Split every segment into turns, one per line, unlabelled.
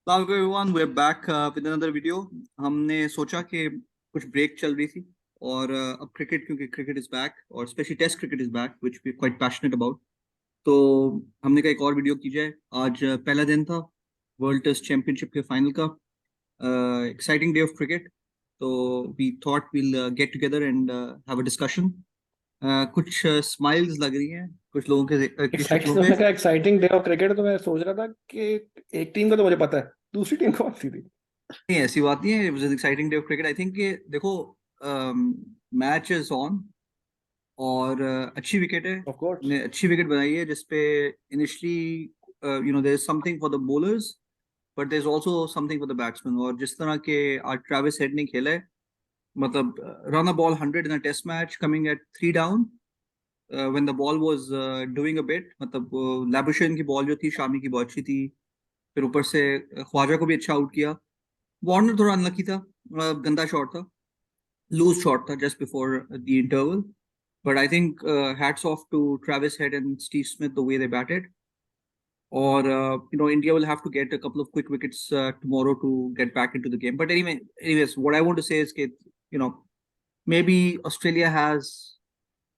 Hello everyone, we're back with another video. हमने सोचा कि कुछ ब्रेक चल रही थी और अब क्रिकेट, क्योंकि क्रिकेट इज बैक और specially test cricket is back which we quite passionate about, तो हमने कहा एक और वीडियो की जाए। आज पहला दिन था वर्ल्ड टेस्ट चैंपियनशिप के फाइनल का। एक्साइटिंग डे ऑफ क्रिकेट, तो we thought will get together and have a discussion. कुछ स्माइल्स लग रही हैं कुछ लोगों के शक्लों पे।
Exciting day of cricket. तो मैं सोच रहा था कि एक टीम का तो मुझे पता है, दूसरी टीम कौन सी थी?
नहीं, ऐसी बात नहीं है। It was an exciting day of cricket. I think कि देखो, मैच इज ऑन और अच्छी विकेट है।
Of course.
ने अच्छी विकेट बनाई है जिसपे initially there is something for the bowlers, but there is also something for the batsman. और जिस तरह के आज ट्रेविस हेड ने खेला है, मतलब run a ball 100 in a test match coming at 3 down, when the ball was doing a bit, मतलब लैबुशेन की बॉल जो थी, शामी की बहुत अच्छी थी। फिर ऊपर से ख्वाजा को भी अच्छा आउट किया। वार्नर थोड़ा अनलकी था, गंदा शॉट था, loose shot था just before the interval. But I think hats off to Travis Head and Steve Smith the way they batted. Or India will have to get a couple of quick wickets tomorrow to get back into the game. But anyways, what I want to say is that you know maybe Australia has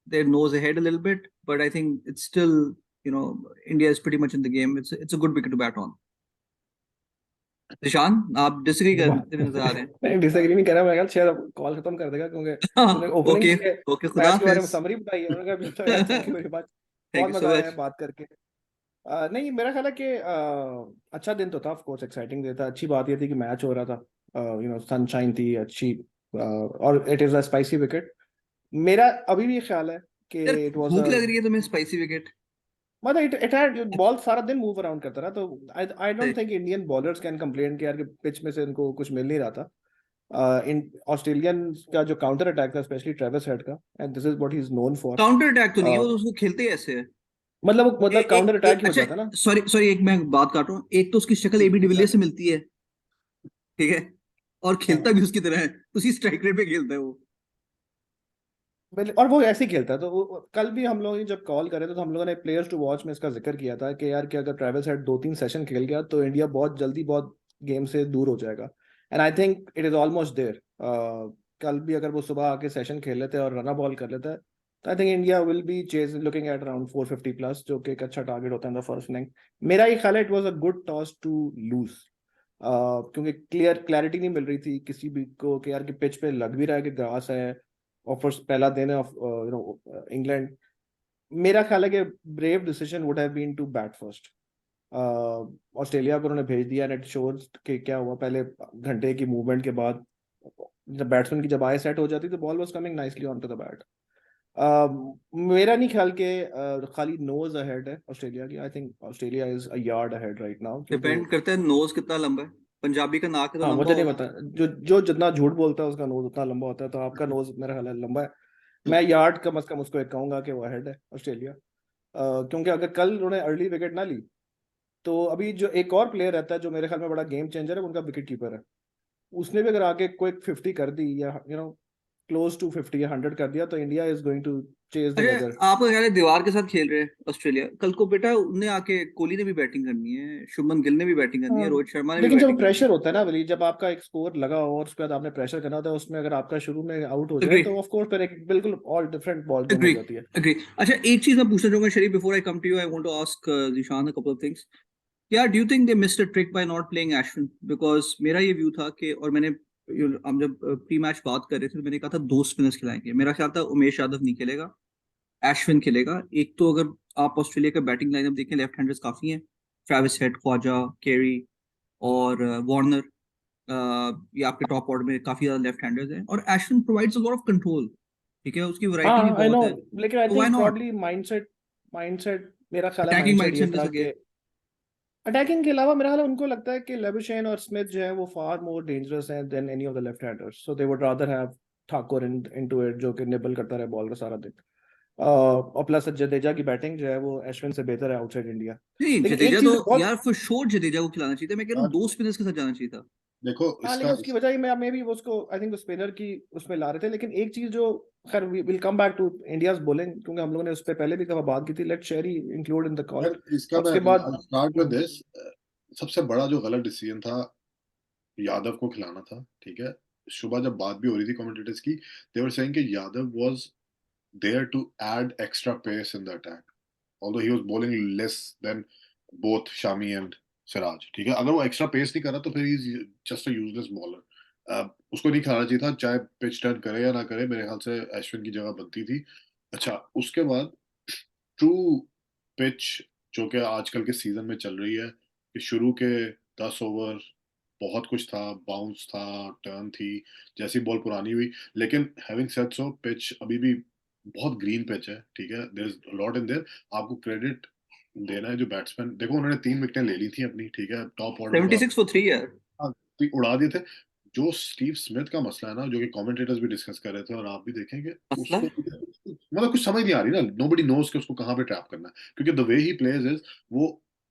their nose ahead a little bit, but I think it's still India is pretty much in the game. It's a good wicket to bat on. निशान, आप disagree करते नजर आ रहे हैं।
मैं disagree नहीं कर रहा। मैं कहा शायद कॉल खत्म कर देगा, क्योंकि तूने ओपनिंग
ओके
की है,
ओके, खुदा
मैच के बारे में
हाफिज।
समरी बताई है। उन्होंने कहा तो यार thank you very much.
Thank
बहुत
यू
मजा
सो
आया है
मच।
बात करके। नहीं, मेरा ख्याल है कि अच्छा दिन तो था। ऑफ कोर्स एक्साइटिंग डे था। अच्छी बात ये थी कि मैच हो रहा था, सनशाइन थी अच्छी, और it is a spicy wicket. मेरा अभी भी ख्याल है कि
यार,
इट वाज
भूख
अ,
लग रही है तुम्हें स्पाइसी विकेट?
मतलब इट हैड बॉल सारा दिन मूव अराउंड करता रहा। तो I don't think Indian bowlers can complain कि यार कि पिच में से इनको कुछ मिल नहीं रहा था। इन ऑस्ट्रेलियन का जो काउंटर अटैक था, स्पेशली ट्रेविस हेड का, and this is what he is known for.
Counter attack तो नहीं है वो, तो उसको खेलते ही ऐसे है।
मतलब काउंटर अटैक ही हो
अच्छा,
जाता ना।
सॉरी सॉरी, एक मैं बात काट रहा हूँ। एक तो उसकी शक्ल एबी डिविलियर्स से मिलती है, ठीक है, और खेलता
हाँ,
भी उसकी तरह है। उसी स्ट्राइक रेट पे खेलता है वो।
और वो ऐसे ही खेलता है। तो कल भी हम लोग जब कॉल करे तो हम लोगों ने प्लेयर्स टू वॉच में इसका जिक्र किया था कि यार कि अगर ट्रेविस हेड 2-3 सेशन खेल गया तो इंडिया बहुत जल्दी बहुत गेम से दूर हो जाएगा। And I think it is almost there. कल भी अगर वो सुबह आके सेशन खेल लेते हैं और रन बॉल कर लेता है, तो I think India will be chase looking at around 450 plus, जो कि एक अच्छा टारगेट होता है इन द फर्स्ट इनिंग। मेरा ये ख्याल है it was a good toss to lose, क्योंकि क्लैरिटी नहीं मिल रही थी किसी भी को कि यार कि पिच पे लग भी रहा है कि ग्रास है। और फर्स्ट पहला दिन ऑफ इंग्लैंड, मेरा ख्याल है कि brave decision would have been to bat first. Australia को उन्होंने भेज दिया, एंड इट शोज कि क्या हुआ पहले घंटे की मूवमेंट के बाद। जब बैट्समैन की जब आई सेट हो जाती तो ball was coming nicely on to the bat. मेरा नहीं ख्याल कि खाली नोज अहेड है ऑस्ट्रेलिया की। I think Australia is a yard ahead right now, क्योंकि
डिपेंड करता है नोज कितना लंबा है। पंजाबी का नाक तो
हाँ,
लंबा
मुझे नहीं
होगा।
पता। जो जो जितना झूठ बोलता है उसका नोज उतना लंबा होता है, तो आपका नोज मेरा ख्याल है लंबा है। मैं यार्ड कम से कम उसको एक कहूंगा कि वो अहेड है ऑस्ट्रेलिया। क्योंकि अगर कल उन्होंने अर्ली विकेट ना ली तो अभी जो एक और प्लेयर रहता है जो मेरे ख्याल में बड़ा गेम चेंजर है, वो उनका विकेट कीपर है। उसने भी अगर आगे क्विक 50 कर दी, या क्लोज टू 50 या 100 कर दिया, तो India is going to chase the
अच्छा,
लेदर।
आपका ख्याल है दीवार के साथ खेल रहे हैं ऑस्ट्रेलिया? कल को बेटा उन्हें आके कोहली ने भी बैटिंग करनी है, शुभमन गिल ने भी बैटिंग करनी है,
हाँ,
रोहित शर्मा ने भी
लेकिन जब
बैटिंग करनी है।
प्रेशर होता है ना वली, जब आपका एक स्कोर लगा हो और उसके बाद आपने प्रेशर करना होता है, उसमें अगर आपका शुरू में आउट हो जाए
अग्री,
तो ऑफ कोर्स फिर एक बिल्कुल ऑल डिफरेंट बॉल गेम हो
एग्री,
जाती है।
एग्री। अच्छा, एक चीज मैं पूछना चाहूंगा Sharif, before I come to you, I want to ask Zeeshan a couple of things. क्या do you think they missed a trick by not playing Ashwin? Because मेरा ये व्यू था कि, और मैंने हम जब प्री मैच बात कर रहे थे तो मैंने कहा था दो स्पिनर्स खिलाएंगे। मेरा ख्याल था उमेश यादव नहीं खेलेगा, अश्विन खेलेगा। एक तो अगर आप ऑस्ट्रेलिया का बैटिंग लाइनअप देखें, लेफ्ट हैंडर्स काफी हैं, ट्रेविस हेड, ख्वाजा, केरी और वार्नर। ये आपके टॉप ऑर्डर में काफी ज्यादा लेफ्ट हैंडर्स हैं, और Ashwin provides a lot of control. ठीक है, उसकी वैरायटी भी
हाँ, आई नो।
बहुत है,
लेकिन आई
तो why
think
not?
Probably mindset mindset मेरा ख्याल है
अटैकिंग
माइंडसेट ये
माइंडसेट में
था
से गए।
कि अटैकिंग के अलावा मेरा ख्याल है उनको लगता है कि लेबुशेन और स्मिथ जो है वो फार मोर डेंजरस हैं than any of the left handers, so they would rather have Thakur into it, जो कि निबल करता रहे बॉल का सारा दिन। और प्लस जडेजा की बैटिंग जो है वो अश्विन से बेहतर है आउटसाइड इंडिया।
नहीं,
लेकिन
जडेजा
एक
तो
चीज बहुत,
यार फॉर श्योर जडेजा को खिलाना चाहिए था। मैं कह रहा हूँ
और
दो स्पिनर्स के साथ जाना चाहिए था।
देखो
हाँ,
इसका
लेकिन उसकी वजह ही मैं भी वो उसको आई थिंक स्पिनर की उसमें ला रहे थे। लेकिन एक चीज जो, खैर will come back to India's bowling, क्योंकि हम लोगों ने उस पर पहले भी कभी बात की थी। Late Sheri include in the call.
इसका
और
मैं
उसके बाद
स्टार्ट विद दिस। सबसे बड़ा जो गलत डिसीजन था यादव को खिलाना था, ठीक है। सुबह जब बात भी हो रही थी कमेंटेटर्स की, दे वर सेइंग कि Yadav was there to add extra pace in the attack, although he was bowling less than both Shami and Siraj, ठीक है। अगर वो एक्स्ट्रा पेस नहीं कर रहा तो फिर he is just a useless bowler. उसको नहीं खिलाना चाहिए था, चाहे पिच टर्न करे या ना करे, मेरे ख्याल से अश्विन की जगह बनती थी। अच्छा, उसके बाद ट्रू पिच जो कि आजकल के सीजन में चल रही है, कि शुरू के 10 ओवर बहुत कुछ था, बाउंस था, टर्न थी, जैसी बॉल पुरानी हुई। लेकिन हैविंग सेड सो, पिच अभी भी बहुत ग्रीन पिच है, ठीक है। There is lot in there. आपको क्रेडिट देना है जो बैट्समैन, देखो उन्होंने 3 विकेटें ले ली थी अपनी, ठीक है, टॉप ऑर्डर को
76 for 3 यार।
हाँ, उड़ा दिए थे। जो स्टीव स्मिथ का मसला है ना, जो कि कमेंटेटर्स भी डिस्कस कर रहे थे और आप भी देखेंगे,
मसला
उसको मतलब कुछ समझ नहीं आ रही ना, नोबडी नोज कि उसको कहाँ पे ट्रैप करना है, क्योंकि the way he plays is, वो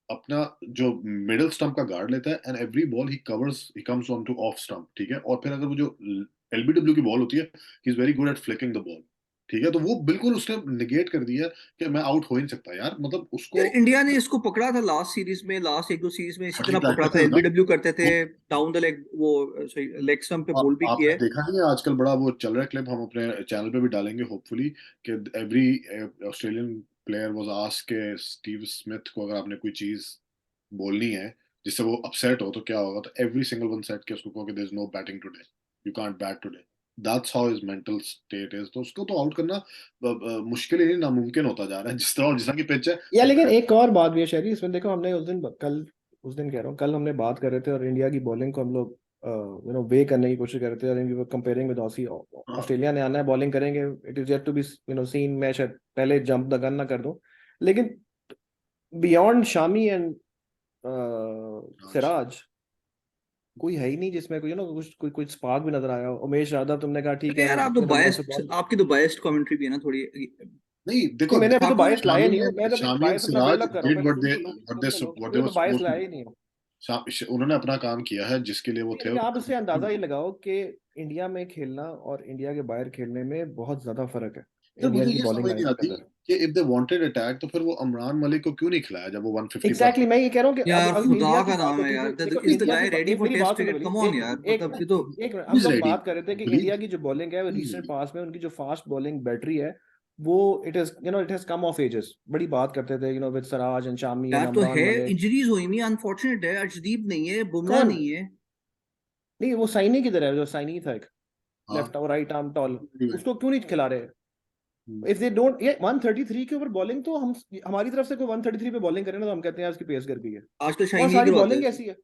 अपना जो मिडिल स्टंप का गार्ड लेता है and every ball he comes on two off stump, ठीक है। और फिर अगर वो जो एलबीडब्ल्यू की बॉल होती है, he is very good at flicking the ball, ठीक है। तो वो बिल्कुल उसने निगेट कर दिया कि मैं आउट हो ही नहीं सकता यार, मतलब उसको
यार इंडिया ने इसको पकड़ा था लास्ट सीरीज में, लास्ट एक दो सीरीज में इसी
फटी
तरह पकड़ा था,
प्रैक्टिस ना।
एलबीडब्ल्यू करते थे, डाउन द लेग, वो लेग स्टंप पे बॉल भी किया
आपने
है।
देखा नहीं है आजकल बड़ा वो चल रहा है क्लिप, हम अपने चैनल पे भी डालेंगे होपफुली, कि every Australian player was asked के स्टीव स्मिथ को अगर आपने कोई चीज बोलनी है जिससे वो अपसेट हो तो क्या होगा, तो एवरी सिंगल वन सेट के उसको कहो कि there is no batting today, you can't bat today, that's how his mental state is. तो उसको तो आउट करना मुश्किल ही नहीं, नामुमकिन होता जा रहा है, जिस तरह की पिच है।
या लेकिन एक और बात भी है शहरी इसमें, देखो हमने उस दिन कह रहा हूँ, कल हमने बात कर रहे थे और इंडिया की बॉलिंग को हम लोग वे करने की कोशिश कर रहे थे, और we were comparing with Aussie.
हाँ,
ऑस्ट्रेलिया ने आना है, बॉलिंग करेंगे, it is yet to be seen. मैं शायद पहले जंप द गन ना कर दूं, लेकिन बियॉन्ड शामी एंड
राज।
सिराज कोई है ही नहीं जिसमें कोई कुछ स्पार्क भी नजर आया हो। उमेश यादव तुमने कहा ठीक
अरे
है,
यार
वो
आप तो
अपने बल्लेबाज से
बायस्ड,
बॉल।
आपकी तो बायस्ड कमेंट्री भी है ना थोड़ी।
नहीं
नहीं,
देखो,
मैंने अभी तो
देखो
बायस लाया नहीं हूँ, मैं तो अभी
शामी एंड
बायस अपना
सिराज
बिल्डअप कर रहा हूँ।
डिड
पहले
व्हाट
सुन
दे
तो लो, सुन तो लो,
व्हाट दे
अभी
वर
तो बायस
सपोज्ड टू
लाया
डू।
ही नहीं हूँ।
उन्होंने अपना काम किया है जिसके लिए वो
नहीं,
थे।
लेकिन आप इससे अंदाजा ये लगाओ कि इंडिया में खेलना और इंडिया के बाहर खेलने में बहुत ज्यादा फर्क है
सर
इंडिया
मुझे
की
ये
बॉलिंग
समझ नहीं
लाइनअप के
आती
अंदर।
कि इफ दे वांटेड अटैक तो फिर वो इमरान मलिक को क्यों नहीं खिलाया जब वो 150 प्लस।
एग्जैक्टली मैं ये कह रहा हूँ कि अब
यार
अभी
खुदा
इंडिया की
का
बात
नाम है
होती थी,
यार,
देखो
इज द
इंडिया
गाय
की
रेडी फॉर
मेरी बात
टेस्ट
सुनो
क्रिकेट?
पहले,
कम ऑन
एक
यार,
मिनट एक
मतलब ये तो
मिनट एक मिनट, हम
इज
लोग
रेडी,
बात कर रहे थे कि
बिलीव
इंडिया की जो बॉलिंग है,
इज
रिसेंट
रेडी।
पास में उनकी जो फास्ट बॉलिंग बैटरी है, वो it has come of ages. बड़ी बात करते थे with Siraj and Shami and
यार तो
अमरान
है,
मलिक।
इंजरीज हुई नहीं, अनफॉर्चुनेट है। अर्शदीप नहीं है, बुमराह
कौन?
नहीं है।
नहीं, वो साइनी किधर है, जो साइनी था एक
हाँ,
लेफ्ट और राइट आर्म टॉल,
anyway,
उसको क्यों नहीं खिला रहे? इफ दे डोंट, ये 133 के ऊपर बॉलिंग, तो हम हमारी तरफ से कोई 133 पे बॉलिंग करे ना तो हम कहते हैं यार उसकी पेस गिर गई है।
आजकल
और
शाहीन यही
सारी
करवाते
बॉलिंग
हैं।
ऐसी है।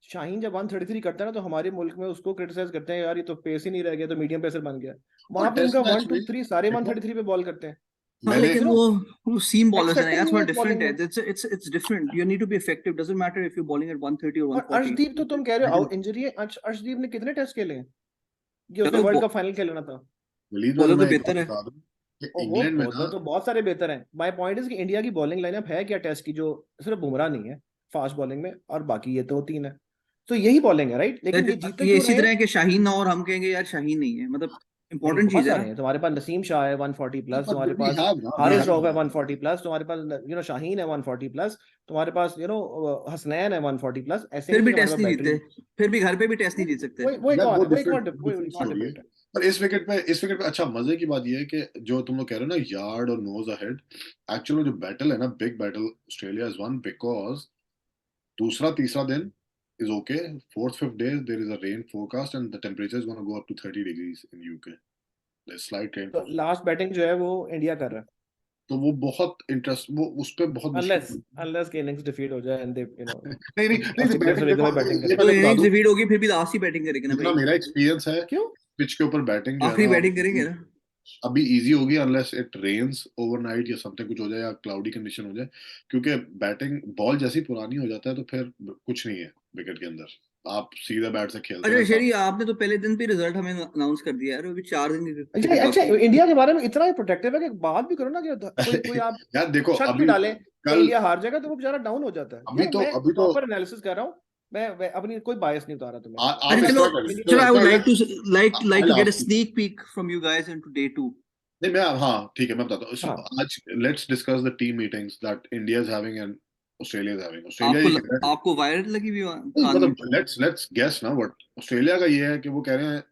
शाहीन जब 133 करता है ना तो हमारे मुल्क में उसको क्रिटिसाइज करते हैं, यार ये तो पेस ही नहीं रह गया, तो मीडियम पेसर बन गया।
और
वहां पे
टेस्ट
इनका
मैच
वन
में
टू थ्री सारे
देखो,
133 पे बॉल करते हैं।
हाँ
मैंने
लेकिन
यू नो
वो सीम बॉलर्स है ना
एक्सपेक्टेड
यार,
नहीं
थोड़ा
है इस
डिफरेंट
बॉलिंग
है।
में।
It's different, you need to be effective, doesn't matter if you bowling at 130 और
और
140।
अर्शदीप तो तुम कह रहे हो
लेकिन
आउट इंजरी है। अर्शदीप ने कितने टेस्ट खेले हैं? ये उसने वर्ल्ड
चलो,
कप फाइनल खेलना था।
वलीद मैं
बॉलर तो
तुम्हें एक बात
बेहतर है।
बता दूं कि
ओहो,
इंग्लैंड में
बॉलर
ना,
तो बहुत सारे बेहतर हैं। माय पॉइंट इज कि इंडिया की बॉलिंग लाइनअप है क्या टेस्ट की, जो सिर्फ बुमराह नहीं है फास्ट बॉलिंग में, और बाकी ये तो तीन है। तो यही बॉलिंग है, राइट?
यार
लेकिन ये
फिर
जीतते
ये
क्यों
इसी
रहे
तरह
हैं?
है कि शाहीन ना हो और हम कहेंगे यार शाहीन नहीं है, मतलब
नहीं,
इंपॉर्टेंट
बहुत
चीज है ना।
सारे हैं तुम्हारे पास। नसीम शाह है 140 प्लस,
बट
तुम्हारे
वी
पास
हैव ना, वी
हारिस
हैव
रऊफ है 140 प्लस, तुम्हारे पास शाहीन है 140 प्लस, तुम्हारे पास हसनैन है 140 प्लस। ऐसे
फिर
नहीं है
भी
कि हमारे
टेस्ट
पास
नहीं
बैटरी।
जीतते, फिर भी घर पे भी टेस्ट नहीं जीत सकते।
वो एक
यार
और
वो
है,
डिफरेंट
वो
डिफरेंट
एक और
स्टोरी है।
डिबेट है।
पर इस विकेट पे अच्छा, मजे की बात ये है कि जो तुम लोग कह रहे हो ना यार्ड और नोज अहेड, एक्चुअली जो बैटल है ना, big battle Australia is one, because दूसरा तीसरा दिन is okay. Fourth, fifth day there is a rain forecast and the temperature is going to go up to 30 degrees in UK. There's slight rain
तो
forecast.
Last batting जो है वो India कर रहा है,
तो वो बहुत इंटरेस्ट, वो उस पर बहुत
अनलेस
मुश्किल।
अनलेस के इनिंग्स डिफीट हो जाए एंड दे
नहीं नहीं नहीं, तो
ऑस्ट्रेलिया
बैटिंग
सिर्फ एकदम
देखो,
ही बैटिंग
ये
करे।
तो
पहले बता
इनिंग्स
दूं,
डिफीट होगी फिर भी लास्ट ही बैटिंग करेंगे ना
जितना
भाई,
मेरा एक्सपीरियंस है
क्यों?
पिच के ऊपर बैटिंग जो है
आखिरी
ना,
बैटिंग करेंगे ना।
अभी इजी होगी अनलेस इट रेन्स ओवरनाइट या समथिंग कुछ हो जाए या क्लाउडी कंडीशन हो जाए, क्योंकि बैटिंग बॉल जैसी पुरानी हो जाता है तो फिर कुछ नहीं है विकेट के अंदर, आप सीधा बैट से खेलते
अच्छा
रहे
शरी, आपने तो पहले दिन पे रिजल्ट हमें अनाउंस कर दिया यार, अभी 4 दिन की
अच्छा
क्रिकेट
अच्छा,
बाकी है।
इंडिया के बारे में इतना ही प्रोटेक्टिव है कि बात भी करो ना कि कोई कोई आप
यार देखो,
शक भी
अभी
डालें कि
कल
इंडिया हार जाएगा तो वो बेचारा डाउन हो जाता है। यार मैं
अभी तो
प्रॉपर एनालिसिस कर रहा हूँ। मैं अपनी कोई बायस नहीं उतारा तुम्हें।
आप
अच्छा
इस
चलो,
तरह कर लें,
चलो
चलो
आई वुड
चलो
like
let's,
to
I
get a
last,
sneak peek from you guys into day 2।
नहीं मैं, हाँ ठीक है मैं बताता हूँ।
हाँ,
आज let's discuss the team meetings that India is having in Australia is having. Australia ये कह रहा है,
आपको वायरल लगी हुई
नहीं, मतलब let's guess ना what ऑस्ट्रेलिया का ये है कि वो कह रहे हैं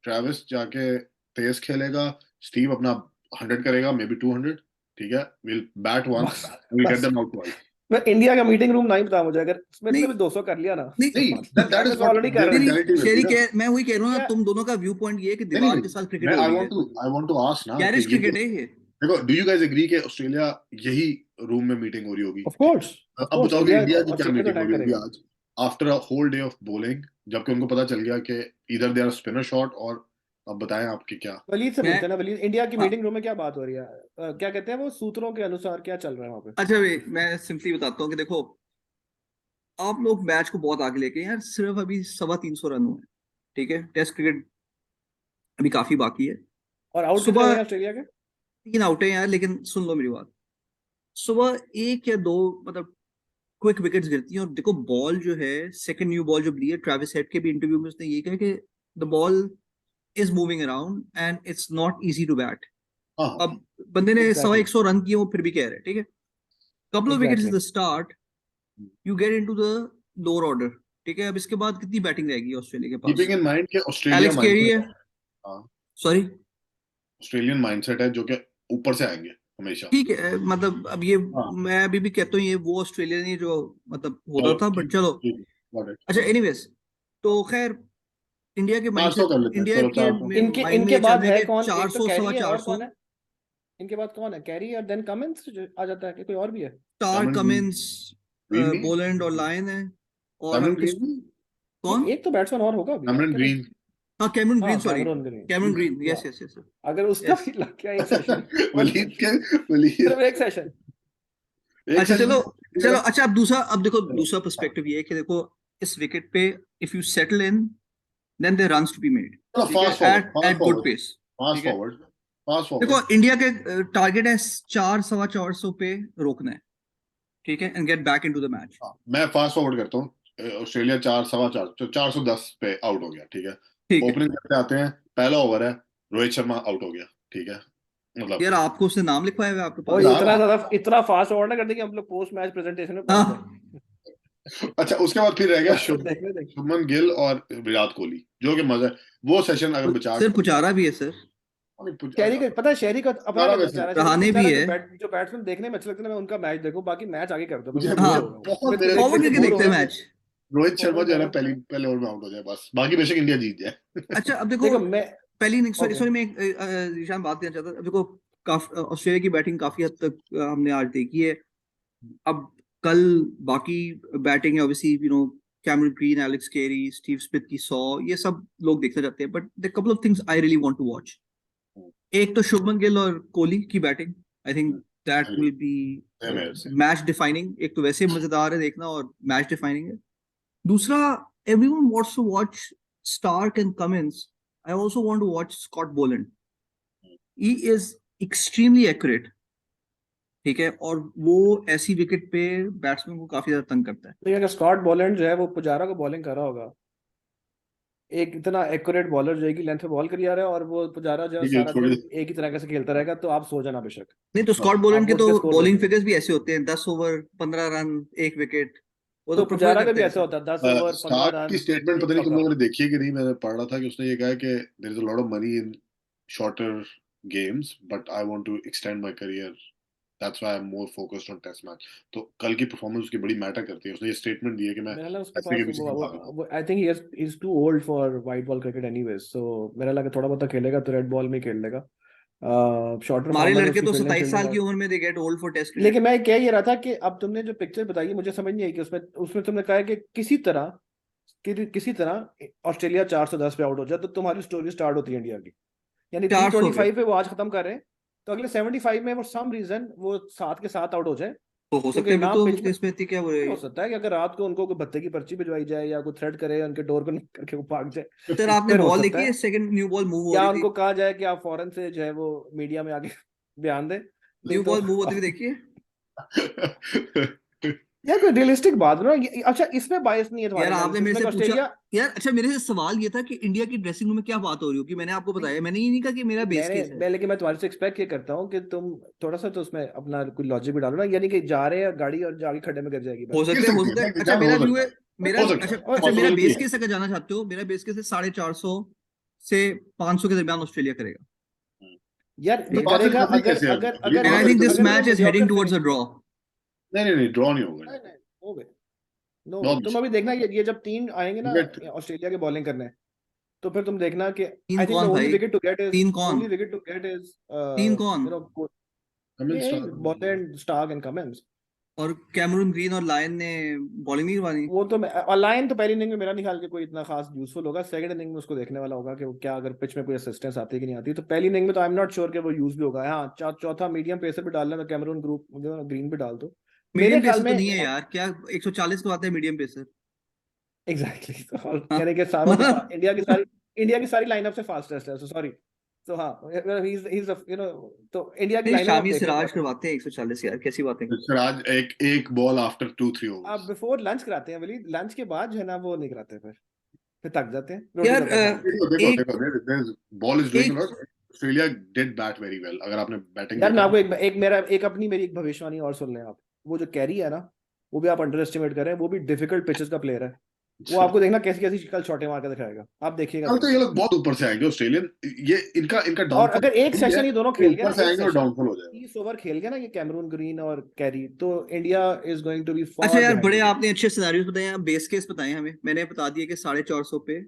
ट्रेविस जाके तेज खेलेगा, स्टीव अपना 100 करेगा, मे बी 200, ठीक है, we'll bat once, we'll get them out twice.
मैं इंडिया का मीटिंग रूम नहीं पता मुझे, अगर स्मिथ ने
नहीं।
भी 200 कर लिया ना,
नहीं
नहीं, that is what
ऑलरेडी कर
their
रहे हैं।
mentality will
शेरी
be ना।
मैं वही कह रहा हूँ ना,
क्या-
तुम दोनों का व्यू पॉइंट ये है कि
नहीं,
दीवार
नहीं,
के साथ क्रिकेट
मैं
हो
I
रही
want
है,
to I want to ask ना
गैरिश
कि ये
क्रिकेट है ये।
देखो, do you guys agree कि ऑस्ट्रेलिया यही रूम में मीटिंग हो रही होगी?
ऑफ कोर्स
अब बताओ कि इंडिया की क्या
ऑस्ट्रेलिया
मीटिंग हो
अटैक
रही होगी
करेगा।
आज, after a whole day of bowling, जबकि उनको पता चल गया कि इधर दे आर स्पिनर शॉट, और अब बताएं आपके क्या।
वलीद से
मैं-
पूछते हैं ना, वलीद इंडिया की
हाँ।
मीटिंग रूम में क्या बात हो रही है, क्या कहते हैं वो सूत्रों के अनुसार क्या चल रहा है वहाँ पे?
अच्छा भाई, मैं सिंपली बताता हूँ कि देखो, आप लोग मैच को बहुत आगे लेके यार, सिर्फ अभी 350 रन हुए, ठीक है, टेस्ट क्रिकेट अभी काफी बाकी है।
और आउट कितने
सुबह
हुए ऑस्ट्रेलिया के?
3 आउट है यार, लेकिन सुन लो मेरी बात, सुबह 1 या 2 मतलब क्विक विकेट्स गिरती हैं, और देखो बॉल जो है, सेकंड न्यू बॉल जो ली है, ट्रेविस हेड के भी इंटरव्यू में उसने ये कहा कि the ball is moving around and it's not easy to bat.
हाँ,
अब बंदे ने
Exactly.
100 रन किए, वो फिर भी कह रहे हैं, ठीक है, couple of wickets is the start, you get into the lower order, ठीक है। अब इसके बाद कितनी बैटिंग रहेगी ऑस्ट्रेलिया के पास?
कीपिंग इन माइंड कि ऑस्ट्रेलिया
एलेक्स कैरी है,
हाँ,
सॉरी,
ऑस्ट्रेलियन माइंडसेट है जो कि ऊपर से आएंगे हमेशा।
ठीक है, मतलब अब ये
हाँ।
मैं अभी भी कहता हूँ, ये वो ऑस्ट्रेलिया नहीं जो मतलब होता था, बट चलो अच्छा। एनीवेज, तो खैर इंडिया के
400
माइंडसेट,
कर लेते हैं,
इंडिया
चलो
के
400।
इनके
माइंड में
इनके
ये
बाद
चल रहा
है
है कि
कौन? एक तो
400
कैरी
सवा
है, और
400
कौन है इनके बाद? कौन है? कैरी और देन कमिंस आ जाता है कि कोई और भी है?
स्टार,
Cameron
कमिंस,
Green नहीं?
बोलैंड और लायन है, और
कैमरन
हम किस
ग्रीन,
कौन?
एक तो बैट्समैन और होगा अभी,
कैमरन
क्या नहीं?
ग्रीन,
हाँ, कैमरन
हाँ,
green, sorry,
Cameron green.
Cameron green,
या,
यस यस यस।
अगर उसका भी लग गया एक सेशन, सिर्फ एक सेशन।
अच्छा चलो चलो,
अच्छा,
अच्छा अब दूसरा, अब देखो दूसरा पर्सपेक्टिव ये है कि देखो, इस विकेट पे if you settle in, then there runs to be made, ठीक है, एट गुड पेस, ठीक है। देखो इंडिया के टारगेट है 400 पे रोकना है, ठीक है, and get back into the match.
मैं फास्ट फॉरवर्ड करता हूँ, ऑस्ट्रेलिया 4 4 410 पे आउट हो गया, ठीक है,
ठीक है
ओपनिंग करते आते हैं, पहला ओवर है, रोहित शर्मा आउट हो गया, ठीक है, मतलब
यार, आपको उसने नाम लिखवाया हुआ है आपके
और
पास?
इतना फास्ट ओवर ना कर दे कि हम लोग पोस्ट मैच प्रेजेंटेशन में
हाँ।
पहुंच जाए।
अच्छा, उसके बाद फिर रह गया
देखने देख।
शुभमन गिल और विराट कोहली, जो कि मजा है, वो सेशन अगर बचा
सर पुजारा भी है सर,
शहरी का पता है, शहरी का अपना
सारा
क्या
वैसे
बेचारा
रहाणे भी है।
जो बैट्समैन देखने में अच्छे लगते हैं, मैं उनका मैच देखूं, बाकी मैच आगे कर दो।
मुझे
मैं
हाँ,
बोर हो रहा हूँ।
बहुत
मैं तो
मेरे-
देख
फॉरवर्ड
देख
करके
के बोर
देखते
हो
हैं
रहा हूँ।
मैच।
रोहित शर्मा जो है ना, पहले ओवर में आउट हो जाए बस, बाकी बेशक इंडिया जीत जाए।
अच्छा अब देखो,
देखो मैं
पहली इनिंग्स, सॉरी
Okay.
सॉरी, मैं ईशान बात करना चाहता था। अब देखो, काफी ऑस्ट्रेलिया की बैटिंग काफी हद तक हमने आज देखी है। अब कल बाकी बैटिंग है, obviously you know, Cameron Green, Alex Carey, Steve Smith की 100, ये सब लोग देखना चाहते हैं, but the couple of things I really want to watch. एक तो शुभमन गिल और कोहली की batting, I think that will be match defining. एक तो वैसे मजेदार है देखना, और मैच डिफाइनिंग है। दूसरा, everyone wants to watch Stark and Cummins. I also want to watch Scott Boland. He is extremely accurate, ठीक है, और वो ऐसी विकेट पे बैट्समैन को काफी ज्यादा तंग करता है।
तो अगर स्कॉट बोलैंड जो है वो पुजारा को बॉलिंग कर रहा होगा, एक इतना एक्यूरेट बॉलर जो है कि लेंथ पे बॉल करी जा रहा है, और वो पुजारा जो है
ठीक है,
सारा
थोड़ी-
दिन एक ही तरह से खेलता रहेगा, तो आप सो जाना बेशक।
नहीं तो स्कॉट बोलैंड के
आप
तो
उसके score
बॉलिंग
देखो।
फिगर्स भी ऐसे होते हैं, 10 ओवर 15 रन 1 विकेट, वो
तो
तो
पुजारा
prefer
का भी
करते
ऐसा
हैं।
होता है, 10 ओवर 15
स्टार्क
रन।
की स्टेटमेंट पता नहीं
एक
तुम
चौका।
लोगों ने देखी है कि नहीं, मैंने पढ़ रहा था कि उसने ये कहा कि there is a lot of money in shorter games, but I want to extend my career, that's why I am more focused on test match. तो कल की परफॉर्मेंस उसकी बड़ी मैटर करती है, उसने ये स्टेटमेंट दी है कि मैं
मेरा लगा उसके
ऐसे के
पास
पीछे भाग रहा हूं।
I think he is too old for white ball cricket anyways, so मेरा लगा थोड़ा बहुत खेलेगा तो रेड बॉल में खेल लेगा। शॉर्टर
हमारे
फॉर्मेट में
लड़के
उसकी
तो
फील्डिंग
27 साल की
फील्डिंग।
उम्र में they get old for test cricket.
लेकिन मैं कह ये रहा था कि अब तुमने जो पिक्चर बताई है, मुझे समझ नहीं आई कि उसमें उसमें तुमने कहा है कि किसी तरह ऑस्ट्रेलिया 410 पे आउट हो जाए तो तुम्हारी स्टोरी स्टार्ट होती है इंडिया की, यानी
400
325 पे वो आज खत्म कर रहे हैं, तो अगले 75 में वो सम रीजन वो 7 के 7 आउट हो जाए,
तो हो सकता
क्योंकि
है
ना
तो
पिच में
इसमें थी क्या वो
हो सकता है कि अगर रात को उनको कोई भत्ते की पर्ची भिजवाई जाए या कोई थ्रेड करे, उनके डोर को knock करके वो भाग जाए,
सर, आपने
फिर हो
बॉल
सकता
देखी है,
है।
सेकंड न्यू बॉल मूव हो
या
रही थी,
उनको कहा जाए कि आप फौरन से जो है वो मीडिया में आके बयान दें, नहीं
न्यू
तो
बॉल मूव होती हुई देखिए।
यार कोई रियलिस्टिक बात ना अच्छा इसमें बायस नहीं है
यार
तुम्हारे
आपने मेरे
एनालिसिस में
से
कि
पूछा,
ऑस्ट्रेलिया
यार अच्छा मेरे से सवाल ये था कि इंडिया की ड्रेसिंग रूम में क्या बात हो रही होगी, मैंने आपको बताया, मैंने ये नहीं कहा कि मेरा बेस केस है।
लेकिन मैं तुम्हारे से एक्सपेक्ट ये करता हूँ कि तुम थोड़ा सा तो उसमें अपना कोई लॉजिक भी डालो ना, यानी कि जा रहे हैं गाड़ी और जाके खड्डे में गिर जाएगी
हो
बस।
सकते हैं, हो सकता है।
है,
अच्छा मेरा
हो
व्यू
सकता
है,
है,
मेरा
हो सकता
अच्छा
है,
अच्छा मेरा
पॉसिबिलिटी
बेस
है।
केस अगर जाना चाहते हो, मेरा बेस केस है 450 से 500 के दरमियान ऑस्ट्रेलिया करेगा।
यार
तो
ये
ठीक है,
बात फिर
करेगा
करनी
अगर
कैसे है?
अगर
ये
अगर
एंड
ड्रॉ
आई
अगर
थिंक
करके
दिस
अगर
करेगा?
वो
match is
mediocre
heading towards
finish.
A draw.
नहीं नहीं नहीं, ड्रॉ नहीं होगा।
नहीं नहीं हो गए। नो
बहुत
तुम अभी देखना ये जब तीन आएंगे ना
मुश्किल।
ऑस्ट्रेलिया के बॉलिंग करने, तो फिर तुम देखना कि
तीन
आई थिंक द
कौन
ओनली
भाई?
विकेट टू गेट इज
तीन कौन?
Only wicket to get is
तीन कौन?
यू नो
कमिंस
ये
Starc.
Boland Starc and Cummins.
और कैमरून ग्रीन और लायन ने बॉलिंग नहीं करवानी?
वो तो अलायन तो पहली इनिंग में मेरा नहीं ख्याल कि कोई इतना खास यूजफुल होगा, सेकंड इनिंग में उसको देखने वाला होगा कि वो क्या अगर पिच में कोई असिस्टेंस आती है कि नहीं आती। तो पहली इनिंग में तो आई एम नॉट श्योर कि वो यूज भी होगा। हाँ चौथा मीडियम पेसर भी डालना तो कैमरून ग्रुप ग्रीन भी डाल दो मेरे
मीडियम
ख्याल
पेसर तो
में।
नहीं है यार, क्या 140 को आता है मीडियम पेसर?
एग्जैक्टली तो और
हाँ।
कहने के सारों की इंडिया की सारी लाइनअप से फास्टेस्ट है, सो सॉरी। तो हाँ ही इज यू नो, तो इंडिया की
नहीं,
लाइनअप आप
शामी
देख लो क्या
सिराज
करते हैं।
करवाते हैं 140 यार, कैसी बातें करते
फिर आज एक एक बॉल आफ्टर 2-3
आप
ओवर्स।
बिफोर लंच कराते हैं वली, लंच के बाद जो है ना वो नहीं कराते, फिर थक जाते हैं,
हैं
रोटी
यार।
तड़का खा लेते हैं।
देखो देखो
एक
देखो, बॉल इज डूइंग
एक
lot. Australia did bat very well, अगर आपने बैटिंग
यार मैं
देखा।
आपको एक अपनी मेरी एक भविष्यवाणी और सुन लें आप। वो जो कैरी है ना, वो भी आप अंडर एस्टिमेट कर रहे हैं, वो भी डिफिकल्ट पिचेस का प्लेयर है। वो आपको देखना कैसी कैसी कल शॉटें मार के दिखाएगा, आप देखिएगा
कल
कल।
तो ये लोग बहुत ऊपर से आएंगे ऑस्ट्रेलियन। ये इनका इनका
और
डाउनफॉल
अगर एक
यही है
सेशन ये दोनों
कि
खेल गए
ऊपर
ना,
से
एक
आएंगे और
सेशन
डाउनफॉल हो जाएगा।
30 ओवर खेल गए ना ये कैमरून ग्रीन और कैरी, तो India is going to be
अच्छा
फॉर
यार,
बिहाइंड
बड़े
द गेम।
आपने अच्छे सिनारियोज बताए हैं, बेस केस बताए हैं हमें। मैंने बता दिया कि 450 पे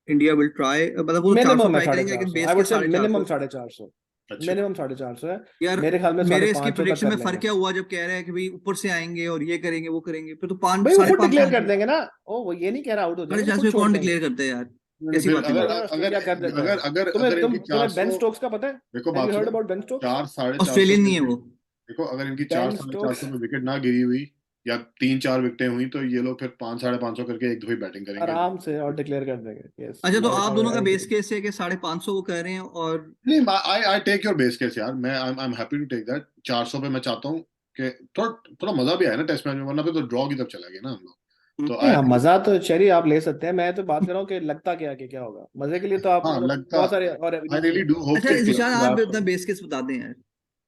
इंडिया विल ट्राई, मतलब वो 400
मिनिमम है
ट्राई
साढ़े
करेंगे,
चार
लेकिन
सौ
बेस
आई
के
वुड से,
450।
मिनिमम 450।
अच्छा।
मिनिमम 450 है।
यार
मेरे ख्याल में
मेरे इसकी
550 तक
प्रोडिक्शन
कर
में फर्क
लेंगे।
क्या हुआ जब कह रहे हैं कि भाई ऊपर से आएंगे और ये करेंगे वो करेंगे, फिर तो पाँच
भाई वो
साढ़े
खुद
पाँच सौ
डिक्लेयर
होना
कर
चाहिए।
देंगे ना। ओ वो ये नहीं कह रहा आउट हो
साढ़े
जाएंगे, वो
चार
खुद
सौ
छोड़
कौन
देंगे।
डिक्लेयर करते हैं यार?
नहीं,
कैसी
फिर
बातें
भाई
कर
अगर
रहे हो?
अगर
अगर
ऑस्ट्रेलिया कर देता है,
अगर अगर अगर इनकी
तुम्हें बेन
400।
स्टोक्स का पता है?
देखो
हैव
बात
यू हर्ड
सुनो।
About Ben Stokes?
चार साढ़े चार सौ
ऑस्ट्रेलियन नहीं है वो।
विकेट। देखो अगर इनकी चार
बेन
साढ़े चार
स्टोक्स
सौ में विकेट ना गिरी हुई, या 3-4 विकेटें हुई, तो ये लोग फिर 500-550 करके एक दफे बैटिंग करेंगे।
आराम से और डिक्लेयर कर देंगे। यस
अच्छा तो
आई
आप दोनों का
आई
बेस
एग्री।
केस है कि 550 वो कह रहे हैं, और
नहीं, I I take your base case यार। मैं I am happy to take that 400 पे। मैं चाहता हूँ कि थोड़ा थोड़ा मजा भी आया ना टेस्ट मैच में, वरना पे तो ड्रॉ की तरफ चला गया ना हम लोग। तो
नहीं
आई
हाँ मजा तो चलिए आप ले सकते हैं, मैं तो बात कर रहा हूँ कि लगता क्या कि क्या होगा मजे के लिए, तो आप
हाँ लगता।
बहुत सारे और
आई
एवेन्यूज
रियली
हैं।
डू होप
अच्छा
कि
जिशान आप
ग्राफ
अपना बेस केस बता दें यार,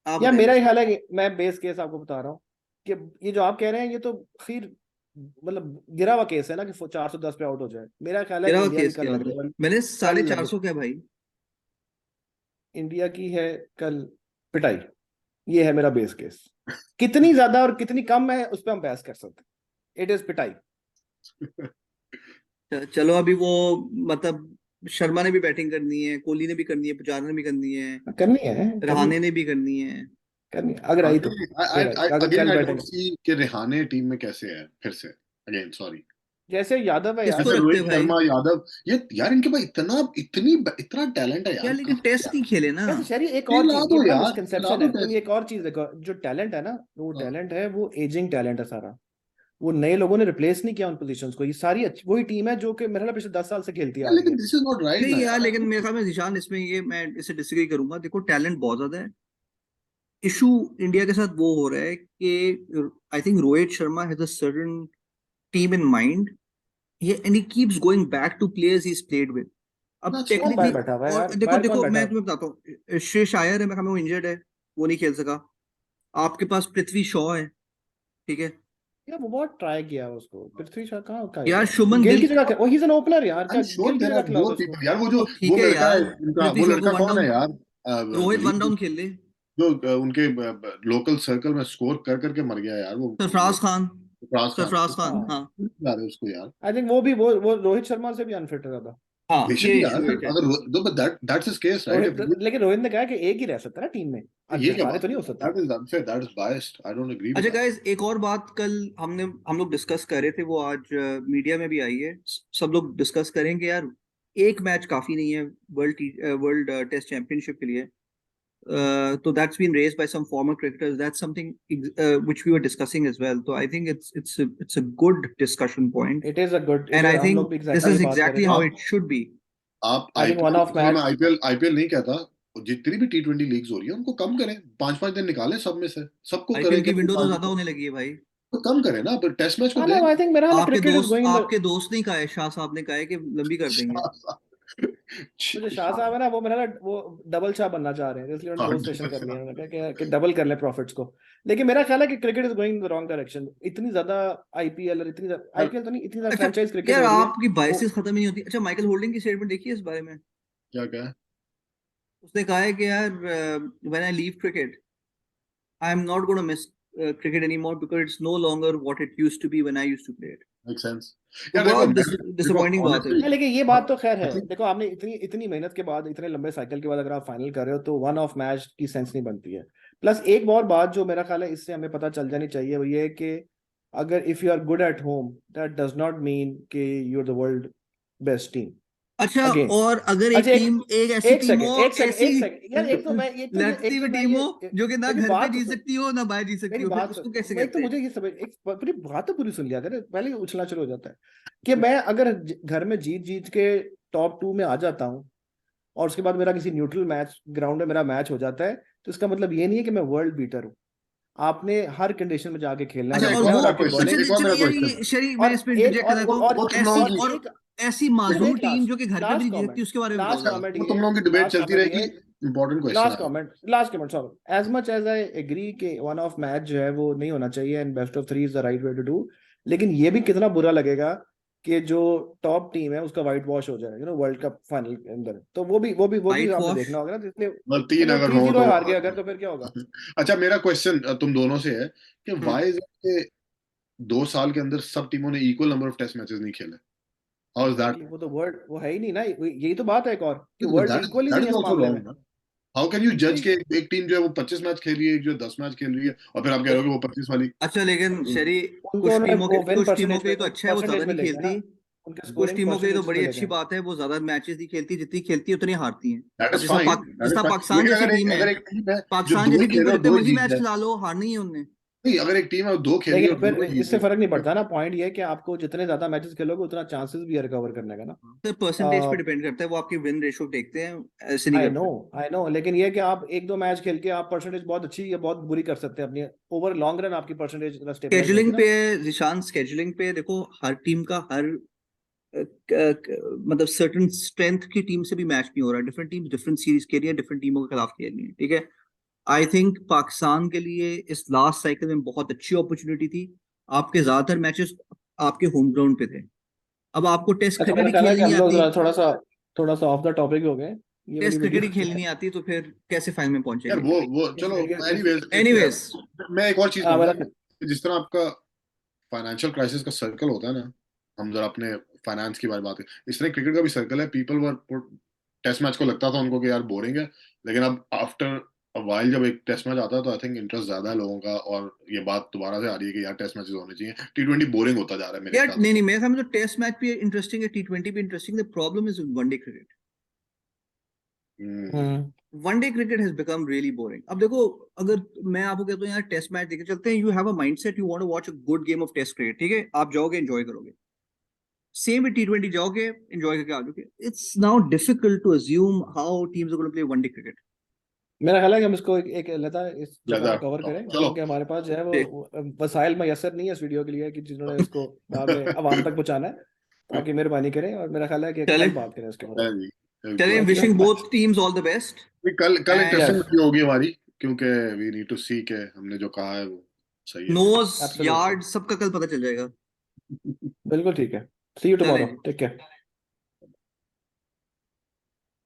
आप
या
बताएं
मेरा
बेस
ही
केस।
ख्याल है कि मैं बेस केस आपको बता रहा हूँ कि ये जो आप कह रहे हैं ये तो खैर मतलब गिरा हुआ केस है ना कि 410 पे आउट हो जाए। मेरा ख्याल है
मेरा
कि इंडिया की
केस
कल
क्या हो रहा
लगने
है?
वाली,
मैंने
कल
साढ़े चार
लगे
सौ क्या भाई?
इंडिया की है कल पिटाई। ये है मेरा बेस केस। कितनी ज्यादा और कितनी कम है उस पर हम बहस कर सकते हैं। इट इज पिटाई।
चलो अभी वो, मतलब शर्मा ने भी बैटिंग करनी है, कोहली ने भी करनी है, पुजारा ने भी करनी है,
करनी है करनी
रहाणे ने भी करनी है।
करनी है। अगर आई तो अगर आई अगर
अगेन
कल
आई डोंट
बैटिंग
सी कि रिहाने टीम में कैसे है फिर से। Again sorry.
जैसे यादव है यार।
किसको
जैसे
रखते
रोहित
हैं भाई?
शर्मा, यादव, ये यार इनके पास इतना टैलेंट है
यार
यार,
लेकिन
कहाँ से
टेस्ट नहीं खेले ना।
यार शरी एक और
खिला
चीज, ये
दो
बड़ा
यार, खिला
मिसकंसेप्शन
दो
है। तुम ये
टेस्ट।
एक और चीज देखो, जो टैलेंट है ना, वो टैलेंट है, वो एजिंग टैलेंट है सारा। वो नए लोगों ने रिप्लेस नहीं किया उन पोजीशंस को। ये सारी अच्छी वही टीम है जो कि मेरे ख्याल पिछले 10 साल से खेलती आ रही
लेकिन
है।
दिस इज नॉट राइट
नहीं
ना
यार,
यार।
लेकिन मेरे ख्याल में निशान इसमें, ये मैं इससे डिसएग्री करूंगा। देखो टैलेंट बहुत ज्यादा है। इशू इंडिया के साथ वो हो रहा है कि I think Rohit Sharma has a certain team in mind, ये and he keeps going back to players he is played with. अब
दैट्स
कौन
टेक्निकली,
बाहर बैठा हुआ है
और
यार,
देखो
बाहर कौन
देखो
बैठा
मैं
हुआ
तुम्हें बताता हूँ, श्रेयस अय्यर है, मैं वो इंजर्ड है, वो नहीं खेल सका। आपके पास पृथ्वी शॉ है, ठीक है।
है यार? वो बहुत ट्राई किया उसको, पृथ्वी शॉ कहाँ का
यार
यार,
शुभमन
गिल
गिल,
की जगह वो ही इज एन ओपनर यार,
आई
क्या
एम श्योर
गिल की
देयर
जगह
आर
खिलाओ
मोर
तो उसको।
पीपल यार।
तो
वो
ठीक है
लड़का है
यार,
इनका,
पृथ्वी
वो
शॉ को
लड़का
वन
कौन है
डाउन,
यार?
रोहित वन
लीग
डाउन खेल ले।
जो उनके लोकल सर्कल में स्कोर कर करके मर गया यार वो
सरफराज खान,
फराज खान।
सरफराज
हाँ
खान, हाँ।
यार है उसको यार।
आई थिंक वो भी वो रोहित शर्मा से भी अनफिट रहा था।
हाँ
बेशक
ये
यार,
इशू है क्या?
अगर that's his case right.
Rohit, लेकिन रोहित ने कहा कि एक ही रह सकता है ना टीम में,
ये
अनफिट
क्या
सारे
बात
तो नहीं
है?
हो सकते।
That is unfair, that is biased, I don't agree with
अच्छा
दैट।
गाइस, एक और बात कल हम लोग डिस्कस कर रहे थे, वो आज मीडिया में भी आई है। सब लोग डिस्कस करेंगे यार, एक मैच काफी नहीं है वर्ल्ड टेस्ट चैंपियनशिप के लिए। तो that's been raised by some former cricketers, that's something which we were discussing as well. तो I think it's a good discussion point,
it is a good,
and I
हम लोग
think
भी
this
exactly ये
is
बात कर रहे
exactly
थे।
How
आप
इट शुड बी।
आप
I think one
IPL,
off
चलो मैं
मैच।
आईपीएल नहीं कहता, जितनी भी T20 लीग्स हो रही है उनको कम करें, 5-5 दिन निकालें सब में से, सबको
आईपीएल
करें
की
कि
विंडो तो ज्यादा
भाई
होने लगी है भाई।
तो कम करे ना, पर टेस्ट मैच को
हाँ
दे।
ना, आई थिंक मेरा हाल
आपके
क्रिकेट इज
दोस्त
गोइंग
आपके दोस्त नहीं कहा है, शाह साहब ने कहा है कि लंबी कर देंगे।
तो जो शाह साहब है ना, वो मेरा ना वो डबल शाह बनना चाह रहे हैं, इसलिए उन्होंने
हाँ,
दो सेशन करनी है, उन्होंने कहा कि डबल कर लें प्रॉफिट्स को। लेकिन मेरा ख्याल है कि cricket is going the wrong direction. इतनी ज्यादा आईपीएल और इतनी आईपीएल तो नहीं, इतनी ज्यादा
अच्छा
फ्रेंचाइज क्रिकेट
यार,
हो रही है
आपकी
वो।
बाइसेस खत्म ही नहीं होती। अच्छा, माइकल होल्डिंग की स्टेटमेंट देखी है इस बारे में?
क्या क्या है?
उसने कहा है कि यार, when I leave cricket, I am not gonna miss cricket anymore because it's no longer what it used to be when I used to play it.
Make sense.
तो
यार देखो,
बहुत
देखो
डिसअपॉइंटिंग बात है।
नहीं, लेकिन ये बात तो खैर है,
ऑनेस्टली
देखो आपने इतनी इतनी मेहनत के बाद, इतने लंबे साइकिल के बाद अगर आप फाइनल कर रहे हो तो वन ऑफ मैच की सेंस नहीं बनती है। प्लस एक और बात जो मेरा ख्याल है इससे हमें पता चल जानी चाहिए, वो ये है कि अगर if you are good at home, that does not mean कि you are the world best team.
अच्छा,
अगेन,
और अगर एक
अच्छा
टीम, एक ऐसी टीम हो, ऐसी
एक सेकंड यार, एक तो मैं एक तो ये
लड़ती
एक
हुई
तो मैं
टीम
ये
हो जो कि ना
मेरी
घर पे
बात तो
जीत
सुन,
सकती हो ना बाहर जीत सकती
मेरी
हो, फिर
बात
उसको कैसे
एक तो
कहते हैं?
मुझे ये समझ, एक पूरी बात तो पूरी सुन लिया करे, पहले ही उछला शुरू हो जाता है कि मैं अगर घर में जीत जीत के टॉप 2 में आ जाता हूँ और उसके बाद मेरा किसी न्यूट्रल मैच ग्राउंड में मेरा मैच हो जाता है, तो इसका मतलब ये नहीं है कि मैं वर्ल्ड बीटर हूँ। आपने हर कंडीशन में जाके खेलना है,
अच्छा,
अच्छा, एक
और
बैटिंग
और
वो,
मेरा
अटैकिंग
क्वेश्चन,
अच्छा
बॉलिंग।
एक और
चलो
मेरा
यार,
क्वेश्चन।
ये शरी, मैं
और
इसमें
एक
इंटरजेक्ट कर देता हूँ।
वो तुम लोगों
ऐसी,
और
की
और
एक
ऐसी
सिर्फ
माजूर
एक
टीम जो कि घर पे भी
लास्ट
नहीं जीत सकती,
कमेंट,
उसके बारे में बताओ
लास्ट
जरा।
कमेंट
वो
ये
तुम लोगों की डिबेट
लास्ट
चलती
कमेंट
रहेगी।
ये
इंपॉर्टेंट क्वेश्चन है।
Last comment sorry, as much as I agree कि वन ऑफ मैच जो है वो नहीं होना चाहिए and best of 3 is the right way to do, लेकिन ये भी कितना बुरा लगेगा कि जो टॉप टीम है उसका वाइट वॉश हो जाए वर्ल्ड कप फाइनल के अंदर, तो वो भी
वाइट
आपने
वॉश?
देखना होगा ना, इसलिए
मतलब 3
मतलब
अगर हो
3-0
तो
हार गए अगर, तो फिर क्या होगा?
अच्छा, मेरा क्वेश्चन तुम दोनों से है कि
हम्म।
व्हाई इज इट कि 2 साल के अंदर सब टीमों ने equal number of test matches नहीं खेले? How is that?
एग्जैक्टली, वो तो वर्ल्ड वो है ही नहीं ना, यही तो बात है एक और, कि world
that
equal he
that
नहीं है
इज
इस
आल्सो
मामले में।
रॉन्ग ना। हाउ कैन यू जज
नहीं,
के एक टीम जो है वो 25 मैच खेल रही है, एक जो 10 मैच खेल रही है, और फिर आप कह रहे हो कि वो 25 वाली।
अच्छा, लेकिन शरी,
उनको उन्होंने वो विन
कुछ टीमों
परसेंटेज
के लिए
में
तो अच्छा है वो ज्यादा
परसेंटेज में
नहीं
ले गए ना,
खेलती।
उनके
कुछ
स्कोरिंग
टीमों के लिए तो
परसेंटेज
बड़ी
में ले
अच्छी
गए।
बात है, वो ज्यादा मैचेस नहीं खेलती, जितनी खेलती है उतनी हारती हैं।
दैट
अब
इज फाइन, दैट
जिस
इज
तरह
फाइन,
पाकिस्तान
लेकिन
जैसी टीम है,
अगर एक टीम है जो
पाकिस्तान
दो ही
जैसी टीम
खेल
को
रहे हो,
जितने
दो ही
मर्जी
जीत
मैच
जाए।
खिला लो, हारनी है उनने।
नहीं, अगर एक टीम है दो खेल रही है
लेकिन
और
फिर
दो ही जीत
इससे फर्क नहीं
गई।
पड़ता ना, पॉइंट ये है कि आपको जितने ज्यादा मैचेस खेलोगे उतना चांसेस भी है रिकवर करने का ना।
तो परसेंटेज पे डिपेंड करता है, वो आपकी विन रेशो देखते हैं, ऐसे नहीं करते।
आई नो, लेकिन ये है कि आप एक दो मैच खेल के आप परसेंटेज बहुत अच्छी या बहुत बुरी कर सकते हैं अपनी, ओवर लॉन्ग रन आपकी परसेंटेज स्टेबलाइज होगी
स्केजुलिंग
ना।
पे, निशान, स्केजुलिंग पे देखो, हर टीम का हर मतलब सर्टेन स्ट्रेंथ की टीम से भी मैच नहीं हो रहा। डिफरेंट टीम डिफरेंट सीरीज खेल रही है, डिफरेंट टीमों के खिलाफ खेल रही है, ठीक है। आई थिंक पाकिस्तान के लिए इस लास्ट साइकिल में बहुत अच्छी अपॉर्चुनिटी थी। आपके ज्यादातर मैचेस आपके होम ग्राउंड पे थे। अब आपको टेस्ट
अच्छा,
क्रिकेट
मेरा
ही
ख्याल है
खेलनी
कि
नहीं
हम लोग
आती,
थोड़ा सा ऑफ द टॉपिक हो गए, ये वाली
टेस्ट क्रिकेट ही
वीडियो
खेलनी नहीं आती, तो फिर कैसे फाइनल में
यार
पहुंचेंगे?
वो
इस
चलो,
वीडियो इस
एनीवेज एक
एनीवेज,
मैं एक और चीज कहूंगा
मेरा
कि जिस तरह आपका फाइनेंशियल क्राइसिस का सर्कल होता है ना, हम जरा अपने फाइनेंस की बात करें, इस तरह क्रिकेट का भी सर्कल है। पीपल वर टेस्ट मैच को लगता था उनको कि यार बोरिंग है, लेकिन अब आफ्टर वाइल जब एक टेस्ट मैच आता है तो आई थिंक इंटरेस्ट ज्यादा है लोगों का, और ये बात दोबारा से आ रही है कि यार टेस्ट मैचेस होने चाहिए। T20 बोरिंग होता जा रहा है मेरे
यार
ख्याल
नहीं
से।
नहीं, मेरे ख्याल में तो टेस्ट मैच भी इंटरेस्टिंग है, T20 भी interesting. The problem is one day cricket.
Hmm,
one day cricket has become really boring. अब देखो, अगर मैं आपको कहता हूँ यार टेस्ट मैच देखे चलते हैं, you have a mindset, you want to watch a good game of test cricket, ठीक है, आप जाओगे एंजॉय करोगे। सेम विद T20, जाओगे एंजॉय करके आ जाओगे। It's now difficult to assume how teams are going to play one day cricket.
मेरा ख्याल है कि हम इसको एक लता इस जगह
ज्यादा
पे कवर करें,
चलो।
क्योंकि हमारे पास जो है वो वसाइल मैसर नहीं है इस वीडियो के लिए कि जिन्होंने इसको बाद में आवाम तक पहुंचाना है, ताकि मेहरबानी करें, और मेरा ख्याल है कि
चले
कल बात करें इसके बारे
जी,
चले,
में।
बिल्कुल।
Thank you.
Wishing both teams all the best.
कल कल इंटरेस्टिंग
एंड
वीडियो होगी हमारी, क्योंकि वी नीड टू सी के हमने जो कहा है वो सही है कि
नोज,
एब्सोल्युटली,
यार्ड, सबका कल पता चल जाएगा।
बिल्कुल ठीक है। सी यू
चले
टुमारो,
जी।
Take care.